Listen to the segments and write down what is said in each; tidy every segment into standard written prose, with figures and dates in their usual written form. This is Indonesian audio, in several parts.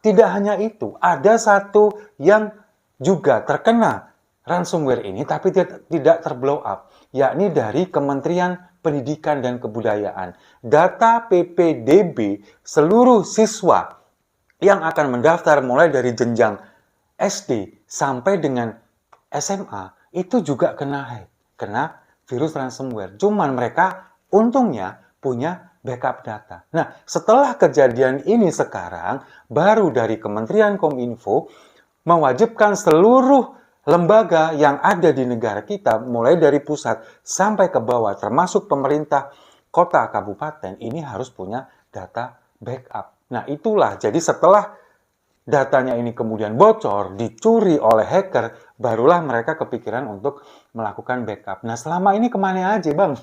tidak hanya itu, ada satu yang juga terkena ransomware ini tapi tidak terblow up, yakni dari Kementerian Pendidikan dan Kebudayaan. Data PPDB seluruh siswa yang akan mendaftar mulai dari jenjang SD sampai dengan SMA itu juga kena virus ransomware. Cuman mereka untungnya punya backup data. Nah, setelah kejadian ini sekarang, baru dari Kementerian Kominfo mewajibkan seluruh lembaga yang ada di negara kita, mulai dari pusat sampai ke bawah, termasuk pemerintah kota, kabupaten, ini harus punya data backup. Nah, itulah, jadi setelah datanya ini kemudian bocor, dicuri oleh hacker, barulah mereka kepikiran untuk melakukan backup. Nah, selama ini kemana aja, Bang?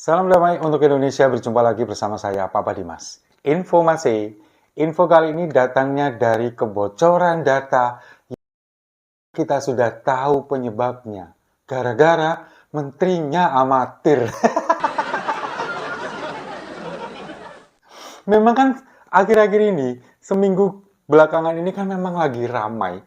Salam damai untuk Indonesia, berjumpa lagi bersama saya, Papa Dimas. Info kali ini datangnya dari kebocoran data yang kita sudah tahu penyebabnya. Gara-gara menterinya amatir. Memang kan akhir-akhir ini, seminggu belakangan ini kan memang lagi ramai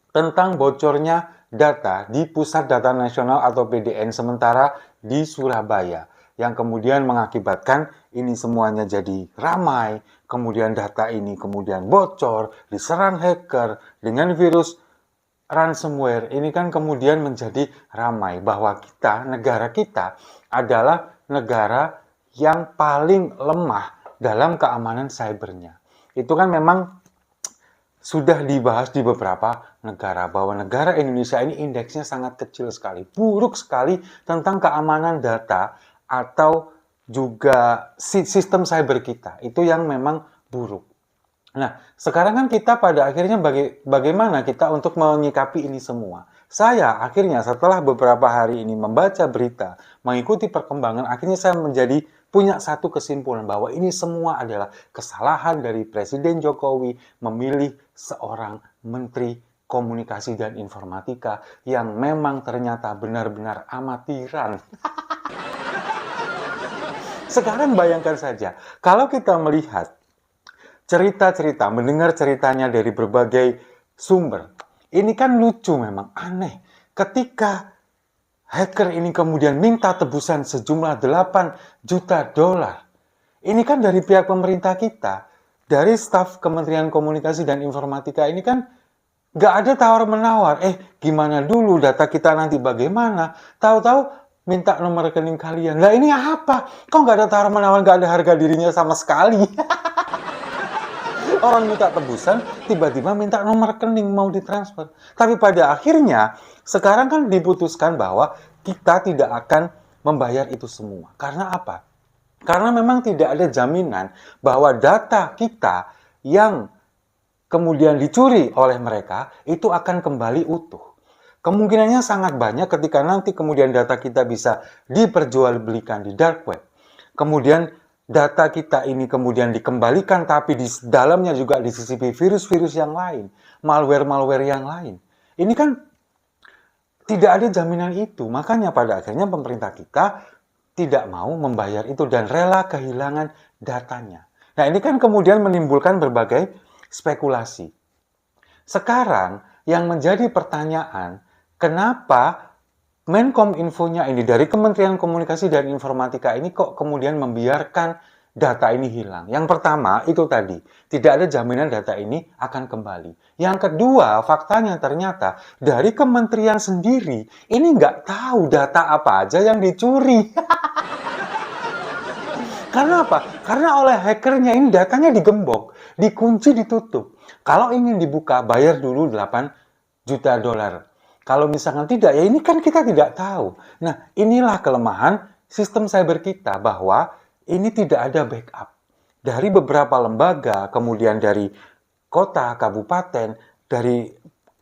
tentang bocornya data di Pusat Data Nasional atau PDN sementara di Surabaya, yang kemudian mengakibatkan ini semuanya jadi ramai, kemudian data ini kemudian bocor, diserang hacker dengan virus ransomware. Ini kan kemudian menjadi ramai bahwa negara kita adalah negara yang paling lemah dalam keamanan cybernya. Itu kan memang sudah dibahas di beberapa negara, bahwa negara Indonesia ini indeksnya sangat kecil sekali, buruk sekali tentang keamanan data atau juga sistem cyber kita, itu yang memang buruk. Nah, sekarang kan kita pada akhirnya bagaimana kita untuk menyikapi ini semua. Saya akhirnya setelah beberapa hari ini membaca berita, mengikuti perkembangan, akhirnya saya punya satu kesimpulan bahwa ini semua adalah kesalahan dari Presiden Jokowi memilih seorang Menteri Komunikasi dan Informatika yang memang ternyata benar-benar amatiran. Sekarang bayangkan saja, kalau kita melihat cerita-cerita, mendengar ceritanya dari berbagai sumber, ini kan lucu memang, aneh. Ketika hacker ini kemudian minta tebusan sejumlah 8 juta dolar. Ini kan dari pihak pemerintah kita, dari staf Kementerian Komunikasi dan Informatika ini kan nggak ada tawar-menawar. Gimana dulu data kita nanti bagaimana? Tahu-tahu minta nomor rekening kalian. Lah ini apa? Kok nggak ada tawar-menawar, nggak ada harga dirinya sama sekali? Orang minta tebusan, tiba-tiba minta nomor rekening mau ditransfer. Tapi pada akhirnya, sekarang kan diputuskan bahwa kita tidak akan membayar itu semua. Karena apa? Karena memang tidak ada jaminan bahwa data kita yang kemudian dicuri oleh mereka, itu akan kembali utuh. Kemungkinannya sangat banyak ketika nanti kemudian data kita bisa diperjualbelikan di dark web. Kemudian data kita ini kemudian dikembalikan, tapi di dalamnya juga disisipi virus-virus yang lain, malware-malware yang lain. Ini kan tidak ada jaminan itu. Makanya pada akhirnya pemerintah kita tidak mau membayar itu dan rela kehilangan datanya. Nah, ini kan kemudian menimbulkan berbagai spekulasi. Sekarang yang menjadi pertanyaan, kenapa Menkominfo-nya ini dari Kementerian Komunikasi dan Informatika ini kok kemudian membiarkan data ini hilang? Yang pertama itu tadi, tidak ada jaminan data ini akan kembali. Yang kedua, faktanya ternyata dari kementerian sendiri ini nggak tahu data apa aja yang dicuri. Karena apa? Karena oleh hackernya ini datanya digembok, dikunci, ditutup. Kalau ingin dibuka, bayar dulu 8 juta dolar. Kalau misalkan tidak, ya ini kan kita tidak tahu. Nah, inilah kelemahan sistem cyber kita, bahwa ini tidak ada backup. Dari beberapa lembaga, kemudian dari kota, kabupaten, dari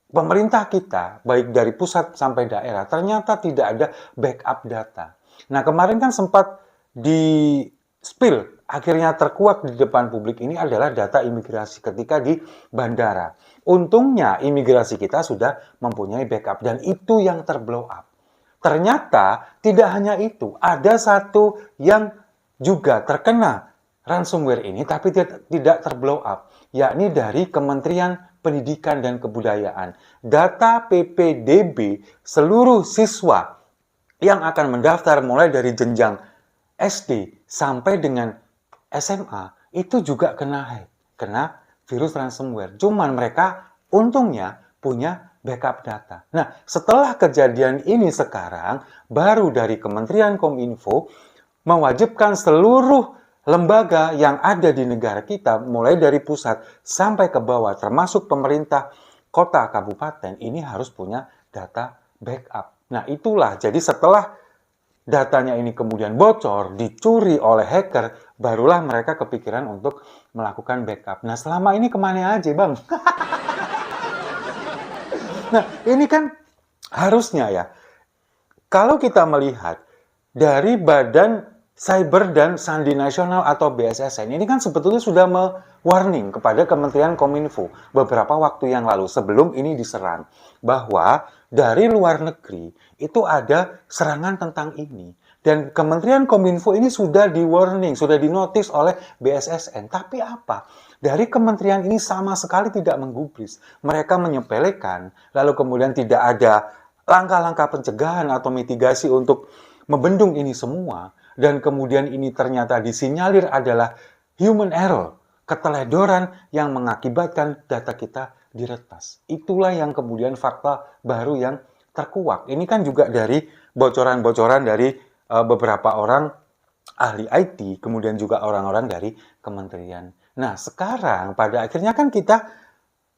pemerintah kita, baik dari pusat sampai daerah, ternyata tidak ada backup data. Nah, kemarin kan sempat spill, akhirnya terkuak di depan publik ini adalah data imigrasi ketika di bandara. Untungnya imigrasi kita sudah mempunyai backup dan itu yang terblow up. Ternyata tidak hanya itu, ada satu yang juga terkena ransomware ini tapi tidak terblow up, yakni dari Kementerian Pendidikan dan Kebudayaan. Data PPDB seluruh siswa yang akan mendaftar mulai dari jenjang SD sampai dengan SMA itu juga kena virus ransomware. Cuman mereka untungnya punya backup data. Nah, setelah kejadian ini sekarang, baru dari Kementerian Kominfo mewajibkan seluruh lembaga yang ada di negara kita, mulai dari pusat sampai ke bawah, termasuk pemerintah kota, kabupaten, ini harus punya data backup. Nah, itulah. Jadi setelah datanya ini kemudian bocor, dicuri oleh hacker, barulah mereka kepikiran untuk melakukan backup. Nah, selama ini kemana aja, Bang? Nah, ini kan harusnya ya, kalau kita melihat dari Badan Cyber dan Sandi Nasional atau BSSN, ini kan sebetulnya sudah me-warning kepada Kementerian Kominfo beberapa waktu yang lalu sebelum ini diserang, bahwa dari luar negeri itu ada serangan tentang ini. Dan Kementerian Kominfo ini sudah di-warning, sudah dinotis oleh BSSN. Tapi apa? Dari kementerian ini sama sekali tidak menggubris. Mereka menyepelekan, lalu kemudian tidak ada langkah-langkah pencegahan atau mitigasi untuk membendung ini semua. Dan kemudian ini ternyata disinyalir adalah human error, keteledoran yang mengakibatkan data kita diretas. Itulah yang kemudian fakta baru yang terkuak. Ini kan juga dari bocoran-bocoran dari beberapa orang ahli IT, kemudian juga orang-orang dari kementerian. Nah, sekarang pada akhirnya kan kita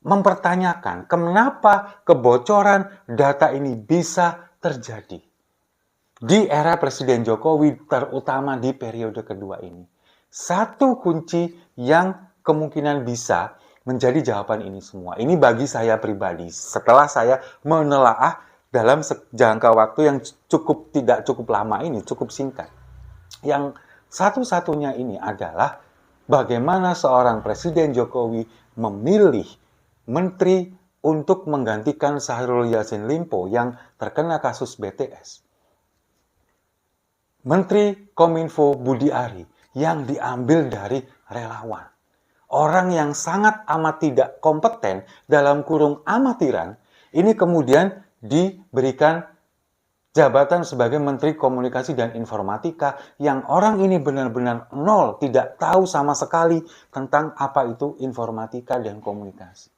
mempertanyakan kenapa kebocoran data ini bisa terjadi di era Presiden Jokowi, terutama di periode kedua ini. Satu kunci yang kemungkinan bisa menjadi jawaban ini semua. Ini bagi saya pribadi, setelah saya menelaah dalam jangka waktu yang tidak cukup lama ini, cukup singkat. Yang satu-satunya ini adalah bagaimana seorang Presiden Jokowi memilih menteri untuk menggantikan Syahrul Yassin Limpo yang terkena kasus BTS. Menteri Kominfo Budi Ari yang diambil dari relawan. Orang yang sangat amat tidak kompeten, dalam kurung amatiran, ini kemudian diberikan jabatan sebagai Menteri Komunikasi dan Informatika yang orang ini benar-benar nol, tidak tahu sama sekali tentang apa itu informatika dan komunikasi.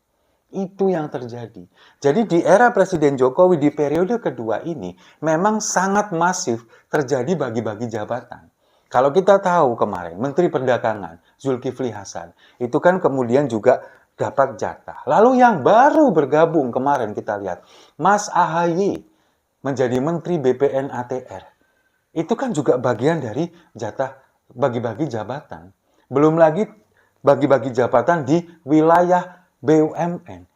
Itu yang terjadi. Jadi di era Presiden Jokowi di periode kedua ini memang sangat masif terjadi bagi-bagi jabatan. Kalau kita tahu kemarin Menteri Perdagangan Zulkifli Hasan itu kan kemudian juga dapat jatah. Lalu yang baru bergabung kemarin kita lihat Mas AHY menjadi Menteri BPN ATR. Itu kan juga bagian dari jatah bagi-bagi jabatan. Belum lagi bagi-bagi jabatan di wilayah BUMN.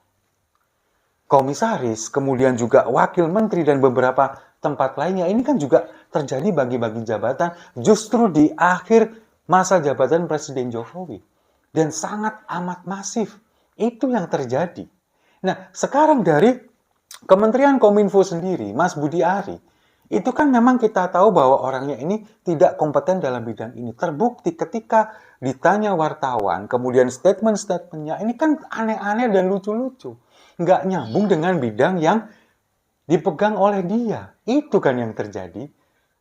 Komisaris, kemudian juga wakil menteri dan beberapa tempat lainnya. Ini kan juga terjadi bagi-bagi jabatan justru di akhir masa jabatan Presiden Jokowi. Dan sangat amat masif. Itu yang terjadi. Nah, sekarang dari Kementerian Kominfo sendiri, Mas Budi Ari, itu kan memang kita tahu bahwa orangnya ini tidak kompeten dalam bidang ini. Terbukti ketika ditanya wartawan, kemudian statement-statementnya ini kan aneh-aneh dan lucu-lucu. Nggak nyambung dengan bidang yang dipegang oleh dia. Itu kan yang terjadi.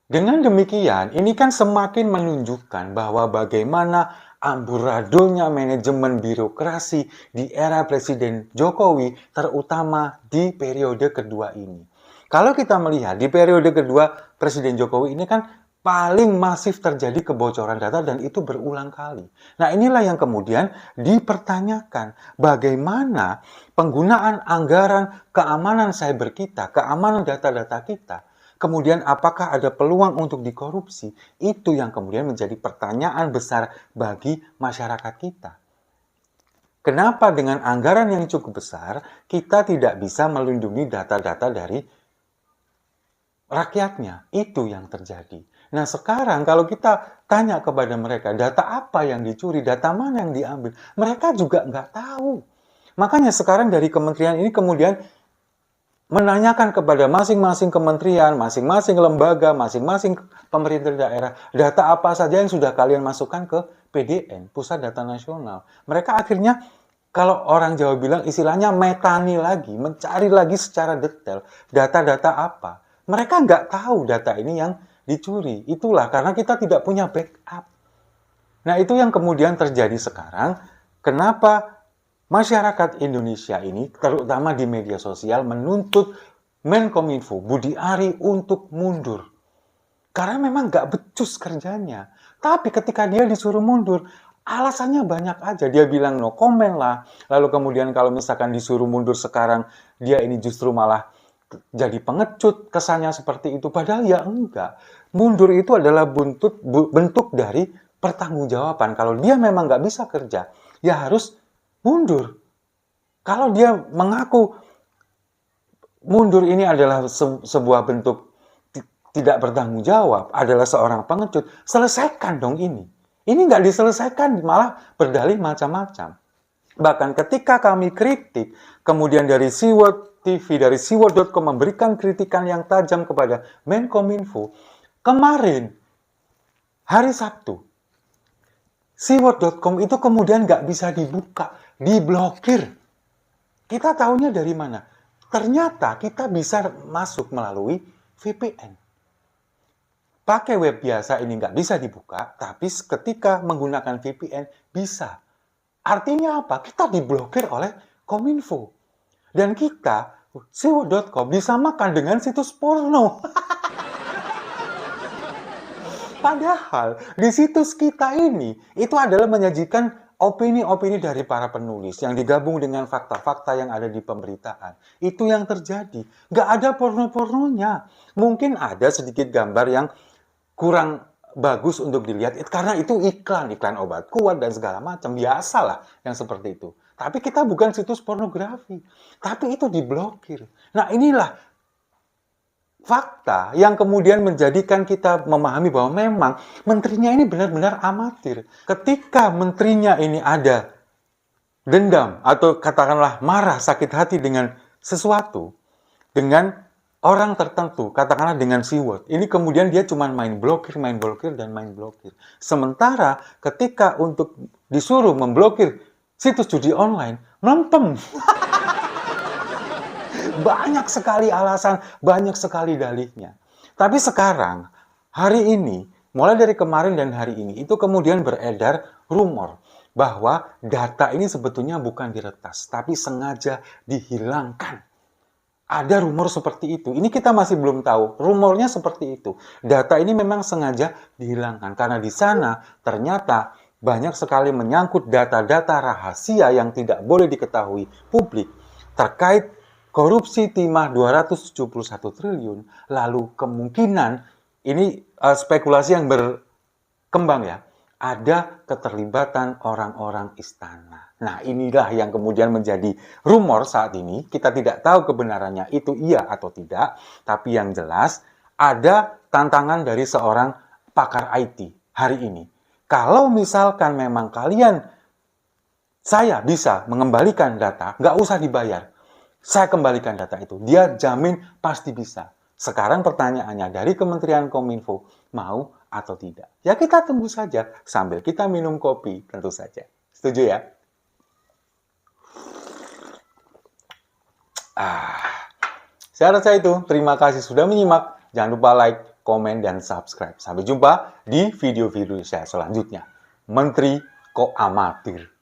Dengan demikian, ini kan semakin menunjukkan bahwa bagaimana amburadonya manajemen birokrasi di era Presiden Jokowi, terutama di periode kedua ini. Kalau kita melihat di periode kedua Presiden Jokowi ini kan paling masif terjadi kebocoran data dan itu berulang kali. Nah, inilah yang kemudian dipertanyakan bagaimana penggunaan anggaran keamanan cyber kita, keamanan data-data kita. Kemudian apakah ada peluang untuk dikorupsi? Itu yang kemudian menjadi pertanyaan besar bagi masyarakat kita. Kenapa dengan anggaran yang cukup besar, kita tidak bisa melindungi data-data dari rakyatnya? Itu yang terjadi. Nah sekarang kalau kita tanya kepada mereka, data apa yang dicuri, data mana yang diambil, mereka juga nggak tahu. Makanya sekarang dari kementerian ini kemudian menanyakan kepada masing-masing kementerian, masing-masing lembaga, masing-masing pemerintah daerah, data apa saja yang sudah kalian masukkan ke PDN, Pusat Data Nasional. Mereka akhirnya, kalau orang Jawa bilang istilahnya metani lagi, mencari lagi secara detail, data-data apa. Mereka nggak tahu data ini yang dicuri. Itulah karena kita tidak punya backup. Nah itu yang kemudian terjadi sekarang, kenapa masyarakat Indonesia ini, terutama di media sosial, menuntut Menkominfo, Budi Ari untuk mundur. Karena memang nggak becus kerjanya. Tapi ketika dia disuruh mundur, alasannya banyak aja. Dia bilang no comment lah. Lalu kemudian kalau misalkan disuruh mundur sekarang, dia ini justru malah jadi pengecut, kesannya seperti itu. Padahal ya enggak. Mundur itu adalah bentuk dari pertanggungjawaban. Kalau dia memang nggak bisa kerja, ya harus mundur. Kalau dia mengaku mundur ini adalah sebuah bentuk tidak bertanggung jawab, adalah seorang pengecut, selesaikan dong ini. Ini nggak diselesaikan, malah berdalih macam-macam. Bahkan ketika kami kritik, kemudian dari Seaworld TV, dari Seaworld.com memberikan kritikan yang tajam kepada Menkominfo, kemarin, hari Sabtu, Seaworld.com itu kemudian nggak bisa dibuka, diblokir. Kita tahunya dari mana? Ternyata kita bisa masuk melalui VPN. Pakai web biasa ini nggak bisa dibuka, tapi ketika menggunakan VPN bisa. Artinya apa? Kita diblokir oleh Kominfo. Dan kita, Seaworld.com, disamakan dengan situs porno. Padahal di situs kita ini itu adalah menyajikan opini-opini dari para penulis yang digabung dengan fakta-fakta yang ada di pemberitaan. Itu yang terjadi. Nggak ada porno-pornonya. Mungkin ada sedikit gambar yang kurang bagus untuk dilihat karena itu iklan obat kuat dan segala macam. Biasalah yang seperti itu. Tapi kita bukan situs pornografi. Tapi itu diblokir. Nah inilah fakta yang kemudian menjadikan kita memahami bahwa memang menterinya ini benar-benar amatir. Ketika menterinya ini ada dendam atau katakanlah marah, sakit hati dengan sesuatu, dengan orang tertentu, katakanlah dengan Seaworld, ini kemudian dia cuma main blokir, dan main blokir. Sementara ketika untuk disuruh memblokir situs judi online, melempem. Banyak sekali alasan, banyak sekali dalihnya. Tapi sekarang, hari ini, mulai dari kemarin dan hari ini, itu kemudian beredar rumor bahwa data ini sebetulnya bukan diretas, tapi sengaja dihilangkan. Ada rumor seperti itu. Ini kita masih belum tahu. Rumornya seperti itu. Data ini memang sengaja dihilangkan. Karena di sana ternyata banyak sekali menyangkut data-data rahasia yang tidak boleh diketahui publik terkait korupsi timah 271 triliun, lalu kemungkinan, ini spekulasi yang berkembang ya, ada keterlibatan orang-orang istana. Nah inilah yang kemudian menjadi rumor saat ini, kita tidak tahu kebenarannya itu iya atau tidak, tapi yang jelas ada tantangan dari seorang pakar IT hari ini. Kalau misalkan memang saya bisa mengembalikan data, nggak usah dibayar. Saya kembalikan data itu. Dia jamin pasti bisa. Sekarang pertanyaannya dari Kementerian Kominfo, mau atau tidak? Ya kita tunggu saja sambil kita minum kopi tentu saja. Setuju ya? Saya rasa itu. Terima kasih sudah menyimak. Jangan lupa like, komen, dan subscribe. Sampai jumpa di video-video saya selanjutnya. Menteri kok amatir.